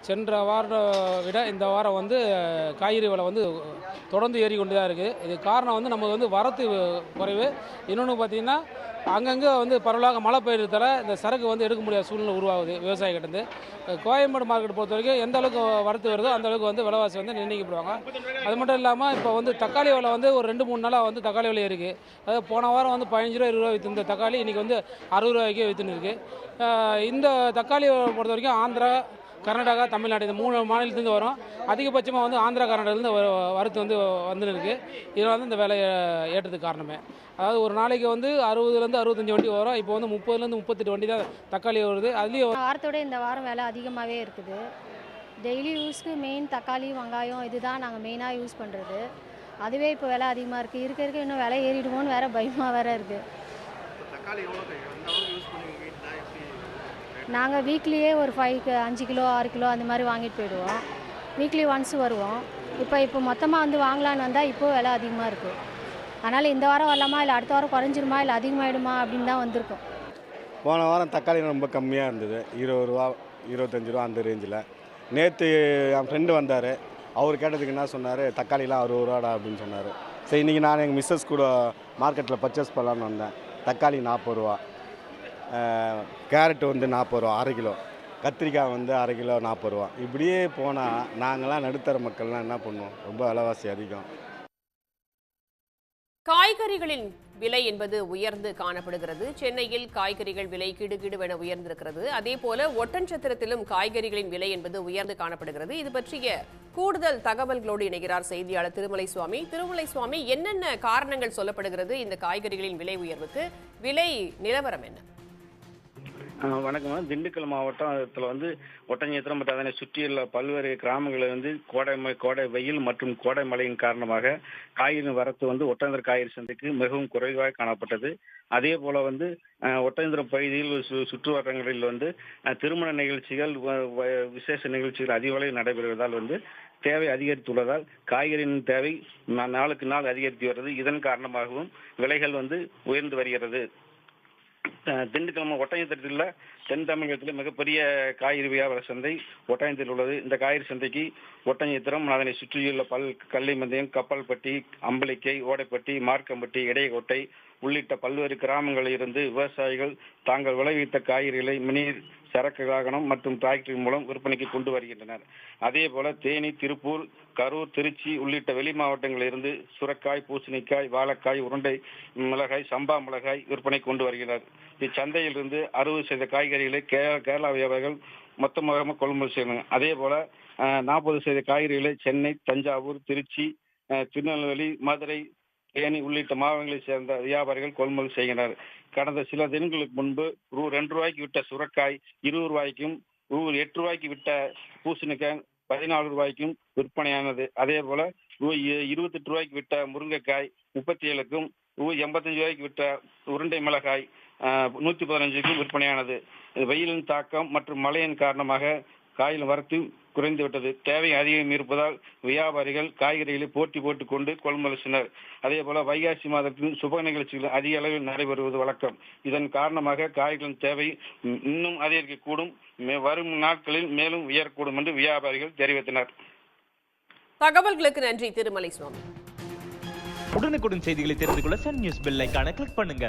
சென்ற வாரம் விட இந்த வாரம் வந்து காய்கறி விலை வந்து தொடர்ந்து ஏறிக்கொண்டு தான் இருக்குது. இது காரணம் வந்து நமக்கு வந்து வரத்து குறைவு. இன்னொன்று பார்த்திங்கன்னா அங்கங்கே வந்து பரவலாக மழை பெய்யறதால இந்த சரக்கு வந்து எடுக்க முடியாத சூழ்நிலை உருவாகுது விவசாயிகிட்டேருந்து. கோயம்பேடு மார்க்கெட் பொறுத்த வரைக்கும் எந்த அளவுக்கு வரத்து வருதோ அந்த அளவுக்கு வந்து விலைவாசி வந்து நிர்ணயிக்கப்படுவாங்க. அது மட்டும் இல்லாமல் இப்போ வந்து தக்காளி விலை வந்து ஒரு 2-3 நாளாக வந்து தக்காளி விலை இருக்குது. அதாவது போன வாரம் வந்து 15 ரூபா 20 ரூபா விற்றுந்த தக்காளி இன்றைக்கி வந்து 60 ரூபாய்க்கே விற்றுன்னு இருக்குது. இந்த தக்காளி பொறுத்த வரைக்கும் ஆந்திரா, கர்நாடகா, தமிழ்நாடு இந்த 3 மாநிலத்துலேருந்து வரும். அதிகபட்சமாக வந்து ஆந்திரா, கர்நாடகாலேருந்து வரத்து வந்து வந்துன்னு இருக்குது. இதில் வந்து இந்த விலை ஏற்றதுக்கு காரணமே. அதாவது ஒரு நாளைக்கு வந்து 60லேருந்து 65 வண்டி வரும். இப்போ வந்து 30லேருந்து 38 வண்டி தான் தக்காளி வருது. அதுலேயும் வாரத்தோட இந்த வாரம் விலை அதிகமாகவே இருக்குது. டெய்லி யூஸ்க்கு மெயின் தக்காளி, வெங்காயம் இதுதான் நாங்கள் மெயினாக யூஸ் பண்ணுறது. அதுவே இப்போ விலை அதிகமாக இருக்குது. இருக்க இன்னும் விலை ஏறிடுமோன்னு வேறு பயமாக வேறு இருக்குது. நாங்கள் வீக்லியே ஒரு 5 கிலோ 6 கிலோ அந்த மாதிரி வாங்கிட்டு போயிடுவோம். வீக்லி ஒன்ஸ் வருவோம். இப்போ மொத்தமாக வந்து வாங்கலான்னு வந்தால் இப்போது விலை அதிகமாக இருக்குது. அதனால் இந்த வாரம் வரலாமா இல்லை அடுத்த வாரம் குறைஞ்சிருமா இல்லை அதிகமாகிடுமா அப்படின்னு தான் வந்திருக்கோம். போன வாரம் தக்காளி ரொம்ப கம்மியாக இருந்தது. 20 ரூபா 25 ரூபா அந்த ரேஞ்சில். நேற்று என் ஃப்ரெண்டு வந்தார். அவர் கேட்டதுக்கு என்ன சொன்னார், தக்காளிலாம் 60 ரூபாடா அப்படின்னு சொன்னார். சரி, இன்றைக்கி நான் எங்கள் மிஸ்ஸஸ் கூட மார்க்கெட்டில் பர்ச்சேஸ் பண்ணலான்னு வந்தேன். தக்காளி 40 ரூபா, கேரட் வந்து 40 ரூபா அரை கிலோ, கத்திரிக்காய் வந்து அரை கிலோ 40 ரூபா. இப்படியே போனால் நாங்களாம் நடுத்தர மக்கள்லாம் என்ன பண்ணுவோம்? ரொம்ப விலைவாசி அதிகம். காய்கறிகளின் விலை என்பது உயர்ந்து காணப்படுகிறது. சென்னையில் காய்கறிகள் விலை கிடுகிடுவென உயர்ந்திருக்கிறது. அதே போல ஒட்டன்சத்திரத்திலும் காய்கறிகளின் விலை என்பது உயர்ந்து காணப்படுகிறது. இது பற்றிய கூடுதல் தகவல்களோடு இணைகிறார் செய்தியாளர் திருமலைசுவாமி. திருமலைசுவாமி, என்னென்ன காரணங்கள் சொல்லப்படுகிறது இந்த காய்கறிகளின் விலை உயர்வுக்கு? விலை நிலவரம் என்ன? வணக்கம். திண்டுக்கல் மாவட்டத்தில் வந்து ஒட்டஞ்சத்திரம் மற்றும் அதனை சுற்றியுள்ள பல்வேறு கிராமங்களில் வந்து கோடை வெயில் மற்றும் கோடை மழையின் காரணமாக காய்கறி வரத்து வந்து ஒட்டஞ்சத்திரம் காய்கறி சந்தைக்கு மிகவும் குறைவாக காணப்பட்டது. அதே போல வந்து ஒட்டஞ்சத்திரம் பகுதியில் சுற்று வட்டங்களில் வந்து திருமண நிகழ்ச்சிகள், விசேஷ நிகழ்ச்சிகள் அதிக அளவில் நடைபெறுவதால் வந்து தேவை அதிகரித்துள்ளதால் காய்கறியின் தேவை நாளுக்கு நாள் அதிகரித்து வருகிறது. இதன் காரணமாகவும் விலைகள் வந்து உயர்ந்து வருகிறது. திண்டுக்கல் ஒட்டஞ்சத்திரத்தில் தென் தமிழகத்தில் மிகப்பெரிய காய்கறி வியாபார சந்தை ஒட்டஞ்சத்திரத்தில் உள்ளது. இந்த காய்கறி சந்தைக்கு ஒட்டஞ்சத்திரம், அதனை சுற்றியுள்ள கள்ளிமந்தயம், கப்பல்பட்டி, அம்பலிக்கை, ஓடைப்பட்டி, மார்க்கம்பட்டி, இடையகோட்டை உள்ளிட்ட பல்வேறு கிராமங்களில் இருந்து விவசாயிகள் தாங்கள் விளைவித்த காய்கறிகளை மினி சரக்கு வாகனம் மற்றும் டிராக்டர் மூலம் விற்பனைக்கு கொண்டு வருகின்றனர். அதே போல தேனி, திருப்பூர், கரூர், திருச்சி உள்ளிட்ட வெளி மாவட்டங்களில் இருந்து சுரக்காய், பூசணிக்காய், வாழைக்காய், உருண்டை மிளகாய், சம்பா மிளகாய் விற்பனை கொண்டு வருகிறார். இச்சந்தையில் இருந்து 60% காய்கறிகளை கேரளா வியாபாரிகள் மொத்தமாக கொள்முதல் செய்யணும். அதே போல 40% காய்கறிகளை சென்னை, தஞ்சாவூர், திருச்சி, திருநெல்வேலி, மதுரை, தேனி உள்ளிட்ட மாவட்டங்களைச் சேர்ந்த வியாபாரிகள் கொள்முதல் செய்கின்றனர். கடந்த சில தினங்களுக்கு முன்பு ₹2 விட்ட சுரக்காய் 20 ரூபாய்க்கும், ₹8 விட்ட பூசணிக்காய் 14 ரூபாய்க்கும் விற்பனையானது. அதே போல ₹28 விட்ட முருங்கைக்காய் 37க்கும், ₹85 விட்ட உருண்டை மிளகாய் 115க்கும் விற்பனையானது. வெயிலின் தாக்கம் மற்றும் மழையின் காரணமாக காயின் வரத்து குறைந்துவிட்டது. தேவை அதிகம் இருப்பதால் வியாபாரிகள் காய்கறிகளை போட்டி போட்டுக் கொண்டு கொள்முதல் செய்தனர். அதே போல வைகாசி மாதத்தில் சுப நிகழ்ச்சிகள் அதிக அளவில் நடைபெறுவது வழக்கம். இதன் காரணமாக காய்களின் தேவை இன்னும் அதிகரிக்கக்கூடும். வரும் நாட்களில் மேலும் உயரக்கூடும் என்று வியாபாரிகள் தெரிவித்தனர். தகவல்களுக்கு நன்றி திருமலைசுவாமி. உடனுக்குடன் செய்திகளை தெரிந்து கொள்ள சன் நியூஸ் பெல் ஐகானை கிளிக் பண்ணுங்க.